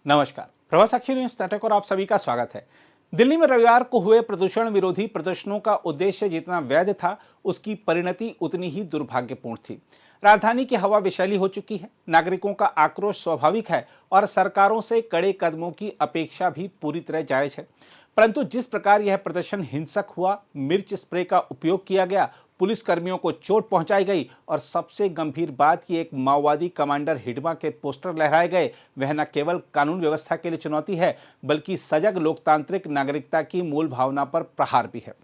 नमस्कार, प्रभात साक्षी न्यूज नाटक और आप सभी का स्वागत है। दिल्ली में रविवार को हुए प्रदूषण विरोधी प्रदर्शनों का उद्देश्य जितना वैध था, उसकी परिणति उतनी ही दुर्भाग्यपूर्ण थी। राजधानी की हवा विषैली हो चुकी है, नागरिकों का आक्रोश स्वाभाविक है और सरकारों से कड़े कदमों की अपेक्षा भी पूरी तरह जायज है। परंतु जिस प्रकार यह प्रदर्शन हिंसक हुआ, मिर्च स्प्रे का उपयोग किया गया, पुलिस कर्मियों को चोट पहुंचाई गई और सबसे गंभीर बात कि एक माओवादी कमांडर हिडमा के पोस्टर लहराए गए, वह न केवल कानून व्यवस्था के लिए चुनौती है, बल्कि सजग लोकतांत्रिक नागरिकता की मूल भावना पर प्रहार भी है।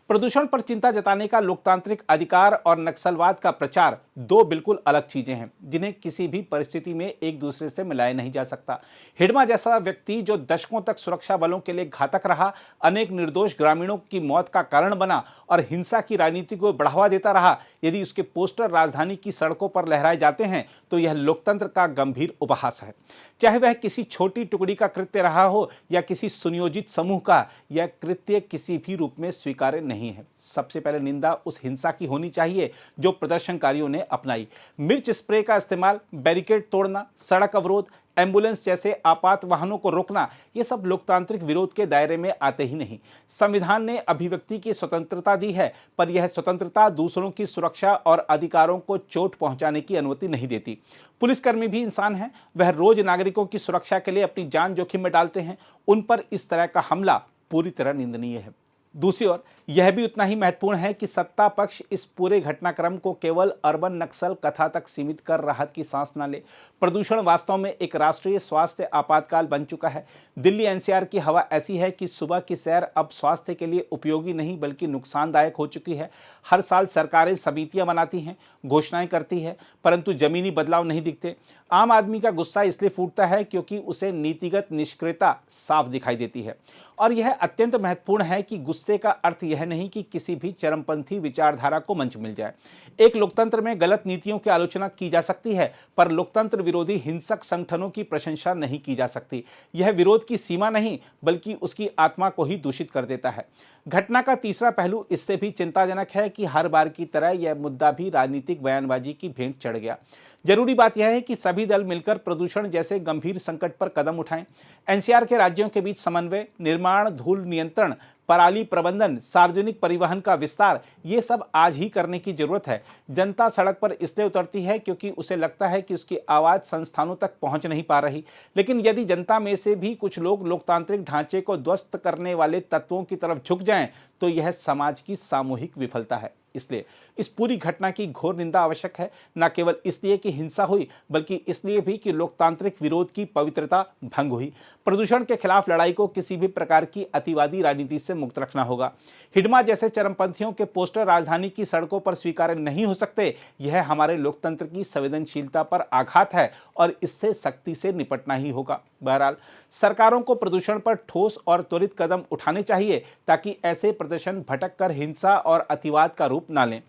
प्रदूषण पर चिंता जताने का लोकतांत्रिक अधिकार और नक्सलवाद का प्रचार दो बिल्कुल अलग चीजें हैं, जिन्हें किसी भी परिस्थिति में एक दूसरे से मिलाया नहीं जा सकता। हिडमा जैसा व्यक्ति जो दशकों तक सुरक्षा बलों के लिए घातक रहा, अनेक निर्दोष ग्रामीणों की मौत का कारण बना और हिंसा की राजनीति को बढ़ावा देता रहा, यदि उसके पोस्टर राजधानी की सड़कों पर लहराए जाते हैं तो यह लोकतंत्र का गंभीर उपहास है। चाहे वह किसी छोटी टुकड़ी का कृत्य रहा हो या किसी सुनियोजित समूह का, यह कृत्य किसी भी रूप में स्वीकार्य नहीं है। सबसे पहले निंदा उस हिंसा की होनी चाहिए जो प्रदर्शनकारियों ने अपनाई। मिर्च स्प्रे का इस्तेमाल, बैरिकेड तोड़ना, सड़क अवरोध, एम्बुलेंस जैसे आपात वाहनों को रोकना, ये सब लोकतांत्रिक विरोध के दायरे में आते ही नहीं। संविधान ने अभिव्यक्ति की स्वतंत्रता दी है, पर यह स्वतंत्रता दूसरों की सुरक्षा और अधिकारों को चोट पहुंचाने की अनुमति नहीं देती। पुलिसकर्मी भी इंसान हैं, वह रोज नागरिकों की सुरक्षा के लिए अपनी जान जोखिम में डालते हैं। उन पर इस तरह का हमला पूरी तरह निंदनीय है। दूसरी ओर यह भी उतना ही महत्वपूर्ण है कि सत्ता पक्ष इस पूरे घटनाक्रम को केवल अर्बन नक्सल कथा तक सीमित कर राहत की सांस न ले। प्रदूषण वास्तव में एक राष्ट्रीय स्वास्थ्य आपातकाल बन चुका है। दिल्ली एनसीआर की हवा ऐसी है कि सुबह की सैर अब स्वास्थ्य के लिए उपयोगी नहीं बल्कि नुकसानदायक हो चुकी है। हर साल सरकारें समितियां बनाती हैं, घोषणाएं करती है, परंतु जमीनी बदलाव नहीं दिखते। आम आदमी का गुस्सा इसलिए फूटता है क्योंकि उसे नीतिगत निष्क्रियता साफ दिखाई देती है। और यह अत्यंत महत्वपूर्ण है कि गुस्से का अर्थ यह नहीं कि किसी भी चरमपंथी विचारधारा को मंच मिल जाए। एक लोकतंत्र में गलत नीतियों की आलोचना की जा सकती है, पर लोकतंत्र विरोधी हिंसक संगठनों की प्रशंसा नहीं की जा सकती। यह विरोध की सीमा नहीं बल्कि उसकी आत्मा को ही दूषित कर देता है। घटना का तीसरा पहलू इससे भी चिंताजनक है कि हर बार की तरह यह मुद्दा भी राजनीतिक बयानबाजी की भेंट चढ़ गया। जरूरी बात यह है कि सभी दल मिलकर प्रदूषण जैसे गंभीर संकट पर कदम उठाएं। एनसीआर के राज्यों के बीच समन्वय, निर्माण, धूल नियंत्रण, पराली प्रबंधन, सार्वजनिक परिवहन का विस्तार, ये सब आज ही करने की जरूरत है। जनता सड़क पर इसलिए उतरती है क्योंकि उसे लगता है कि उसकी आवाज संस्थानों तक पहुंच नहीं पा रही। लेकिन यदि जनता में से भी कुछ लोग लोकतांत्रिक ढांचे को ध्वस्त करने वाले तत्वों की तरफ झुक जाएं, तो यह समाज की सामूहिक विफलता है। इसलिए इस पूरी घटना की घोर निंदा आवश्यक है, न केवल इसलिए कि हिंसा हुई, बल्कि इसलिए भी कि लोकतांत्रिक विरोध की पवित्रता भंग हुई। प्रदूषण के खिलाफ लड़ाई को किसी भी प्रकार की अतिवादी राजनीति से मुक्त रखना होगा। हिडमा जैसे चरमपंथियों के पोस्टर राजधानी की सड़कों पर स्वीकार्य नहीं हो सकते। यह हमारे लोकतंत्र की संवेदनशीलता पर आघात है और इससे सख्ती से निपटना ही होगा। बहरहाल सरकारों को प्रदूषण पर ठोस और त्वरित कदम उठाने चाहिए ताकि ऐसे प्रदर्शन भटक कर हिंसा और अतिवाद का रूप न लें।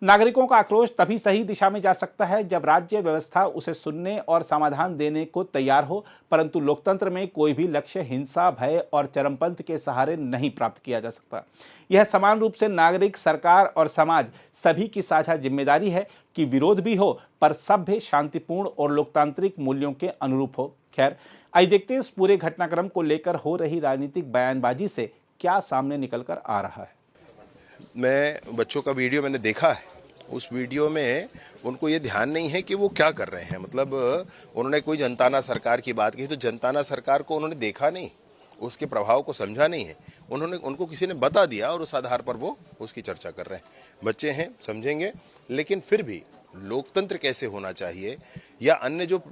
नागरिकों का आक्रोश तभी सही दिशा में जा सकता है जब राज्य व्यवस्था उसे सुनने और समाधान देने को तैयार हो, परंतु लोकतंत्र में कोई भी लक्ष्य हिंसा, भय और चरमपंथ के सहारे नहीं प्राप्त किया जा सकता। यह समान रूप से नागरिक, सरकार और समाज सभी की साझा जिम्मेदारी है कि विरोध भी हो पर सभ्य, शांतिपूर्ण और लोकतांत्रिक मूल्यों के अनुरूप हो। खैर, आइए देखते हैं इस पूरे घटनाक्रम को लेकर हो रही राजनीतिक बयानबाजी से क्या सामने निकल कर आ रहा है। मैं बच्चों का वीडियो मैंने देखा है। उस वीडियो में उनको ये ध्यान नहीं है कि वो क्या कर रहे हैं। मतलब उन्होंने कोई जनताना सरकार की बात की तो जनताना सरकार को उन्होंने देखा नहीं, उसके प्रभाव को समझा नहीं है। उनको किसी ने बता दिया और उस आधार पर वो उसकी चर्चा कर रहे हैं। बच्चे हैं, समझेंगे, लेकिन फिर भी लोकतंत्र कैसे होना चाहिए या अन्य जो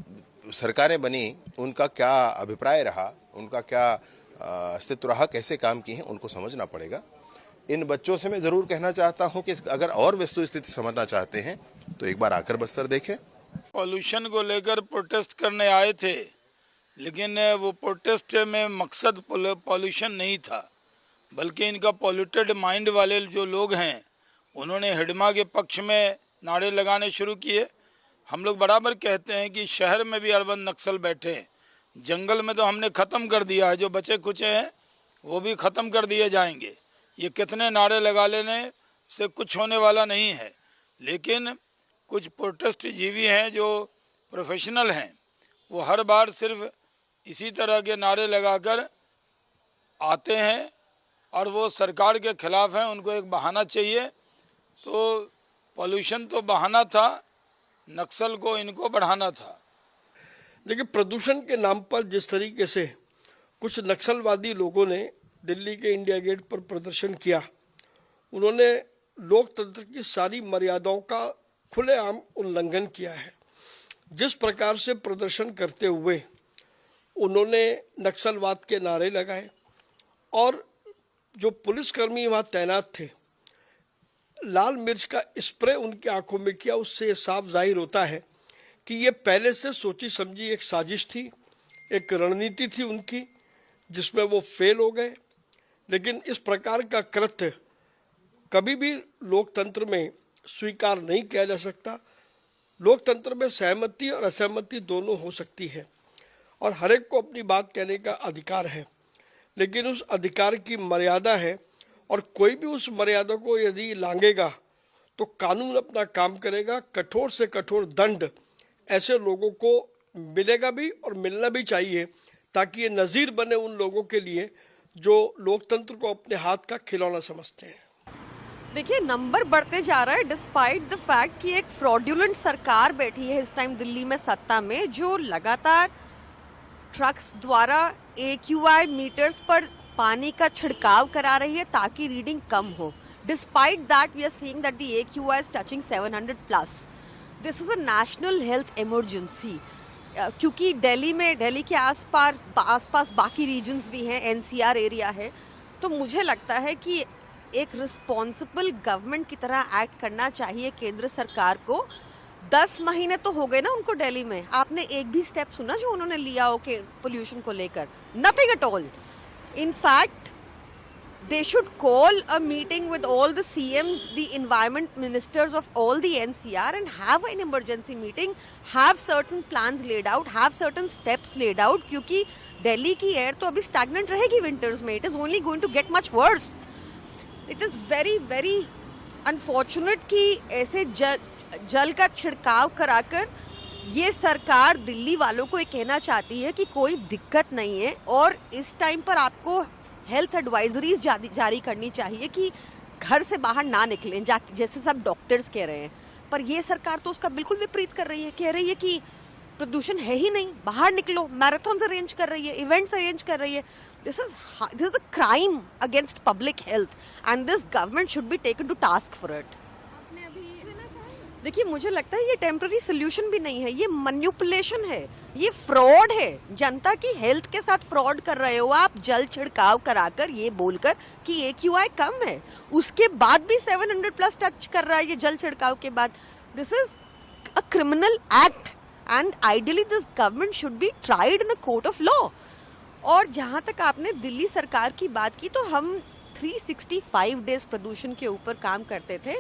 सरकारें बनी उनका क्या अभिप्राय रहा, उनका क्या अस्तित्व रहा, कैसे काम किए हैं, उनको समझना पड़ेगा। इन बच्चों से मैं ज़रूर कहना चाहता हूं कि अगर और वस्तु स्थिति समझना चाहते हैं तो एक बार आकर बस्तर देखें। पॉल्यूशन को लेकर प्रोटेस्ट करने आए थे, लेकिन वो प्रोटेस्ट में मकसद पॉल्यूशन नहीं था, बल्कि इनका पॉल्यूटेड माइंड वाले जो लोग हैं उन्होंने हिडमा के पक्ष में नारे लगाने शुरू किए। हम लोग बराबर कहते हैं कि शहर में भी अर्बन नक्सल बैठे हैं, जंगल में तो हमने ख़त्म कर दिया है, जो बचे खुचे हैं वो भी ख़त्म कर दिए जाएंगे। ये कितने नारे लगा लेने से कुछ होने वाला नहीं है, लेकिन कुछ प्रोटेस्ट जीवी हैं जो प्रोफेशनल हैं, वो हर बार सिर्फ इसी तरह के नारे लगाकर आते हैं और वो सरकार के खिलाफ हैं। उनको एक बहाना चाहिए। तो पॉल्यूशन तो बहाना था, नक्सल को इनको बढ़ाना था। देखिए, प्रदूषण के नाम पर जिस तरीके से कुछ नक्सलवादी लोगों ने दिल्ली के इंडिया गेट पर प्रदर्शन किया, उन्होंने लोकतंत्र की सारी मर्यादाओं का खुलेआम उल्लंघन किया है। जिस प्रकार से प्रदर्शन करते हुए उन्होंने नक्सलवाद के नारे लगाए और जो पुलिसकर्मी वहाँ तैनात थे, लाल मिर्च का स्प्रे उनकी आंखों में किया, उससे साफ जाहिर होता है कि ये पहले से सोची समझी एक साजिश थी, एक रणनीति थी उनकी, जिसमें वो फेल हो गए। लेकिन इस प्रकार का कृत्य कभी भी लोकतंत्र में स्वीकार नहीं किया जा सकता। लोकतंत्र में सहमति और असहमति दोनों हो सकती है और हर एक को अपनी बात कहने का अधिकार है, लेकिन उस अधिकार की मर्यादा है और कोई भी उस मर्यादा को यदि लांघेगा तो कानून अपना काम करेगा। कठोर से कठोर दंड ऐसे लोगों को मिलेगा भी और मिलना भी चाहिए, ताकि ये नज़ीर बने उन लोगों के लिए जो लोकतंत्र को अपने हाथ का खिलौना समझते हैं। देखिए, नंबर बढ़ते जा रहा है डिस्पाइट द फैक्ट कि एक फ्रॉडुलेंट सरकार बैठी है इस टाइम दिल्ली में सत्ता में, जो लगातार ट्रक्स द्वारा AQI मीटर्स पर पानी का छिड़काव करा रही है ताकि रीडिंग कम हो। Despite that we are seeing that the AQI is touching 700 plus. This is a national health emergency. क्योंकि दिल्ली के आसपास बाकी रीजन्स भी हैं, NCR एरिया है, तो मुझे लगता है कि एक रिस्पॉन्सिबल गवर्नमेंट की तरह एक्ट करना चाहिए केंद्र सरकार को। 10 महीने तो हो गए ना उनको दिल्ली में, आपने एक भी स्टेप सुना जो उन्होंने लिया हो के पोल्यूशन को लेकर? Nothing at all. In fact, they should call a meeting with all the CMs, the environment ministers of all the NCR and have an emergency meeting, have certain plans laid out, have certain steps laid out, क्योंकि दिल्ली की air तो अभी stagnant रहेगी winters में. It is only going to get much worse. It is very, very unfortunate कि ऐसे जल का छिड़काव कराकर ये सरकार दिल्ली वालों को ये कहना चाहती है कि कोई दिक्कत नहीं है, और इस टाइम पर आपको हेल्थ एडवाइजरीज जारी करनी चाहिए कि घर से बाहर ना निकलें, जैसे सब डॉक्टर्स कह रहे हैं। पर ये सरकार तो उसका बिल्कुल विपरीत कर रही है, कह रही है कि प्रदूषण है ही नहीं, बाहर निकलो, मैराथन अरेंज कर रही है, इवेंट्स अरेंज कर रही है। This is a crime against public health and this government should be taken to task for it. देखिए, मुझे लगता है ये टेम्पररी सोल्यूशन भी नहीं है, ये मैनिपुलेशन है, ये फ्रॉड है। जनता की हेल्थ के साथ फ्रॉड कर रहे हो आप, जल छिड़काव कराकर ये बोलकर कि AQI कम है, उसके बाद भी 700 प्लस टच कर रहा है ये जल छिड़काव के बाद। This is a criminal act and ideally this government should B tried in a court of law. और जहाँ तक आपने दिल्ली सरकार की बात की, तो हम 365 डेज प्रदूषण के ऊपर काम करते थे।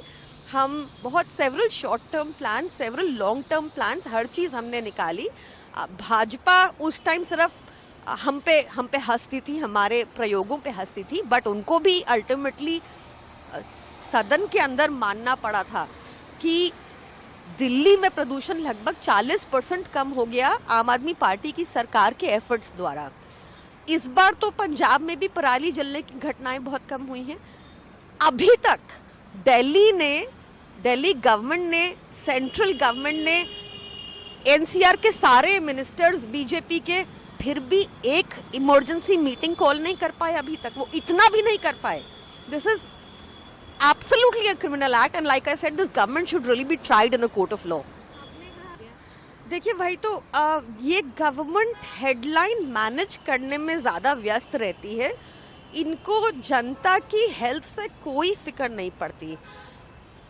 हम बहुत several short term plan, several long term plans, हर चीज़ हमने निकाली। भाजपा उस टाइम सिर्फ हम पे हंसती थी, हमारे प्रयोगों पे हंसती थी, बट उनको भी अल्टीमेटली सदन के अंदर मानना पड़ा था कि दिल्ली में प्रदूषण लगभग 40% कम हो गया आम आदमी पार्टी की सरकार के एफर्ट्स द्वारा। इस बार तो पंजाब में भी पराली जलने की घटनाएं बहुत कम हुई हैं। अभी तक दिल्ली गवर्नमेंट ने, सेंट्रल गवर्नमेंट ने, NCR के सारे मिनिस्टर्स बीजेपी के फिर भी एक इमरजेंसी मीटिंग कॉल नहीं कर पाए अभी तक, वो इतना भी नहीं कर पाए। This is absolutely a criminal act and like I said this government should really be tried in a court of law. देखिए भाई, तो ये गवर्नमेंट हेडलाइन मैनेज करने में ज़्यादा व्यस्त रहती है, इनको जनता की हेल्थ से कोई फिक्र नहीं पड़ती।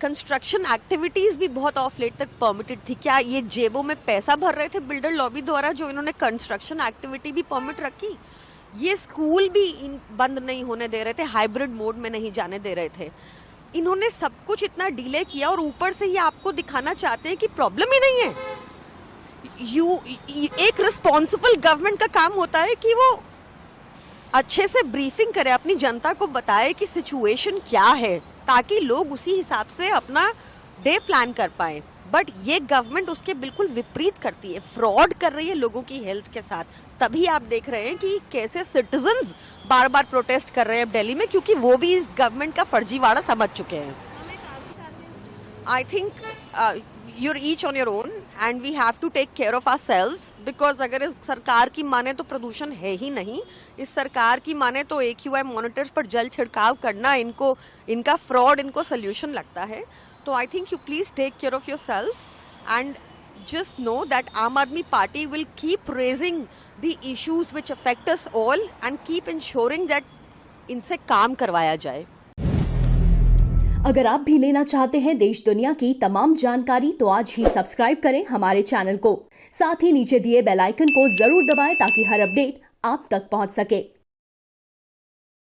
कंस्ट्रक्शन एक्टिविटीज़ भी बहुत ऑफ लेट तक परमिटेड थी। क्या ये जेबों में पैसा भर रहे थे बिल्डर लॉबी द्वारा जो इन्होंने कंस्ट्रक्शन एक्टिविटी भी परमिट रखी? ये स्कूल भी बंद नहीं होने दे रहे थे, हाइब्रिड मोड में नहीं जाने दे रहे थे। इन्होंने सब कुछ इतना डिले किया और ऊपर से ये आपको दिखाना चाहते हैं कि प्रॉब्लम ही नहीं है। एक रिस्पॉन्सिबल गवर्नमेंट का काम होता है कि वो अच्छे से ब्रीफिंग करे, अपनी जनता को बताए कि सिचुएशन क्या है, ताकि लोग उसी हिसाब से अपना डे प्लान कर पाए, बट ये गवर्नमेंट उसके बिल्कुल विपरीत करती है, फ्रॉड कर रही है लोगों की हेल्थ के साथ। तभी आप देख रहे हैं कि कैसे सिटीजन्स बार बार प्रोटेस्ट कर रहे हैं दिल्ली में, क्योंकि वो भी इस गवर्नमेंट का फर्जीवाड़ा समझ चुके हैं। I think you're each on your own and we have to take care of ourselves, because अगर इस सरकार की माने तो प्रदूषण है ही नहीं, इस सरकार की माने तो AQI मॉनिटर्स पर जल छिड़काव करना इनका फ्रॉड इनको सोल्यूशन लगता है। तो I think you please take care of your self and just know that Aam Aadmi Party will keep raising the issues which affect us all and keep ensuring that इनसे काम करवाया जाए। अगर आप भी लेना चाहते हैं देश दुनिया की तमाम जानकारी तो आज ही सब्सक्राइब करें हमारे चैनल को। साथ ही नीचे दिए बेल आइकन को जरूर दबाएं ताकि हर अपडेट आप तक पहुंच सके।